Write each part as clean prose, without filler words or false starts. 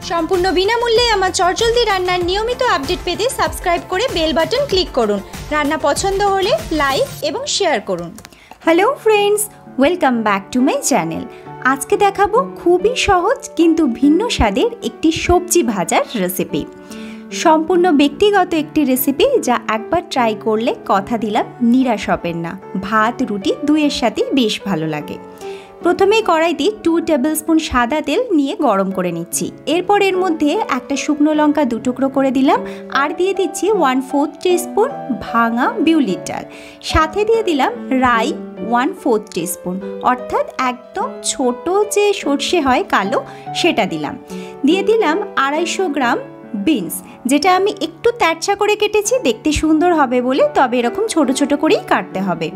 সম্পূর্ণ বিনামূল্যে আমার চটজলদি রান্নার নিয়মিত আপডেট পেতে সাবস্ক্রাইব করে বেল বাটন ক্লিক করুন। রান্না পছন্দ হলে লাইক এবং শেয়ার করুন। Hello friends, welcome back to my channel. আজকে দেখাবো খুবই সহজ কিন্তু ভিন্ন স্বাদের একটি সবজি ভাজার রেসিপি। সম্পূর্ণ ব্যক্তিগত একটি রেসিপি যা একবার ট্রাই করলে কথা দিলাম নিরাশ হবেন না। ভাত রুটি দুইয়ের সাথেই বেশ ভালো লাগে। প্রথমে কড়াইতে 2 টেবিল স্পুন সাদা তেল নিয়ে গরম করে নিচ্ছি। এরপর এর মধ্যে একটা শুকনো লঙ্কা 2 টুকরো করে দিলাম, আর দিয়ে দিচ্ছি 1/4 টিস্পুন ভাঙা বিউলির ডাল। সাথে দিয়ে দিলাম রাই 1/4 টিস্পুন, অর্থাৎ একদম ছোট যে সর্ষে হয় কালো সেটা দিলাম। দিয়ে দিলাম 250 গ্রাম বিনস, যেটা আমি একটু তেরচা করে কেটেছি দেখতে সুন্দর হবে বলে, তবে এরকম ছোট ছোট করেই কাটতে হবে।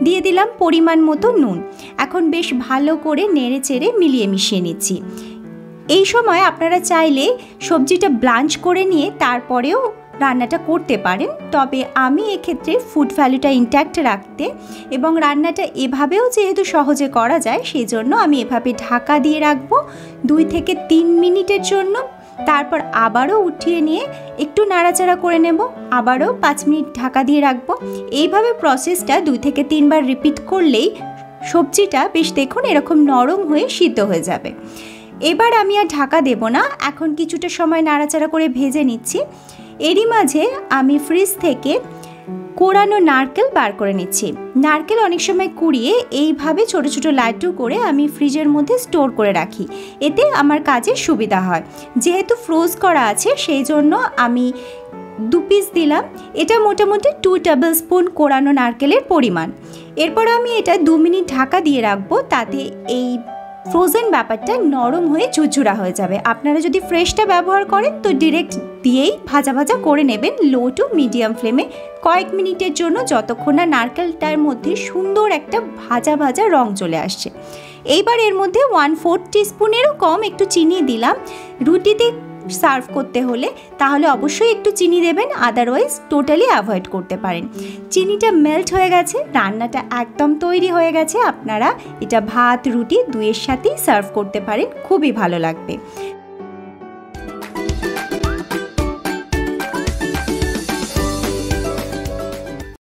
দিয়ে দিলাম পরিমাণ মতো নুন। এখন বেশ ভালো করে নেড়ে চেড়ে মিলিয়ে মিশিয়ে নিচ্ছি। এই সময় আপনারা চাইলে সবজিটা ব্লাঞ্চ করে নিয়ে তারপরেও রান্নাটা করতে পারেন, তবে আমি এক্ষেত্রে ফুড ভ্যালুটা ইনট্যাক্ট রাখতে এবং রান্নাটা এভাবেও যেহেতু সহজে করা যায় সেই জন্য আমি এভাবে ঢাকা দিয়ে রাখবো 2 থেকে 3 মিনিটের জন্য। তারপর আবারও উঠিয়ে নিয়ে একটু নাড়াচাড়া করে নেব, আবারও 5 মিনিট ঢাকা দিয়ে রাখবো। এইভাবে প্রসেসটা 2 থেকে 3 বার রিপিট করলেই সবজিটা বেশ দেখুন এরকম নরম হয়ে সিদ্ধ হয়ে যাবে। এবার আমি আর ঢাকা দেব না, এখন কিছুটা সময় নাড়াচাড়া করে ভেজে নিচ্ছি। এরই মাঝে আমি ফ্রিজ থেকে কোরানো নারকেল বার করে নিচ্ছি। নারকেল অনেক সময় কুড়িয়ে এইভাবে ছোট ছোট লাড্ডু করে আমি ফ্রিজের মধ্যে স্টোর করে রাখি, এতে আমার কাজের সুবিধা হয়। যেহেতু ফ্রোজ করা আছে সেই জন্য আমি 2 পিস দিলাম। এটা মোটামুটি 2 টেবিল স্পুন কোরানো নারকেলের পরিমাণ। এরপর আমি এটা 2 মিনিট ঢাকা দিয়ে রাখবো, তাতে এই ফ্রোজেন ব্যাপারটা নরম হয়ে ঝুরঝুরা হয়ে যাবে। আপনারা যদি ফ্রেশটা ব্যবহার করেন তো ডিরেক্ট দিয়েই ভাজা ভাজা করে নেবেন লো টু মিডিয়াম ফ্লেমে কয়েক মিনিটের জন্য, যতক্ষণ না নারকেলটার মধ্যে সুন্দর একটা ভাজা ভাজা রং চলে আসছে। এইবার এর মধ্যে 1/4 টিস্পুনেরও কম একটু চিনি দিলাম। রুটিতে সার্ভ করতে হলে তাহলে অবশ্যই একটু চিনি দেবেন, আদারওয়াইজ টোটালি অ্যাভয়েড করতে পারেন। চিনিটা মেল্ট হয়ে গেছে, রান্নাটা একদম তৈরি হয়ে গেছে। আপনারা এটা ভাত রুটি দুইয়ের সাথেই সার্ভ করতে পারেন, খুবই ভালো লাগবে।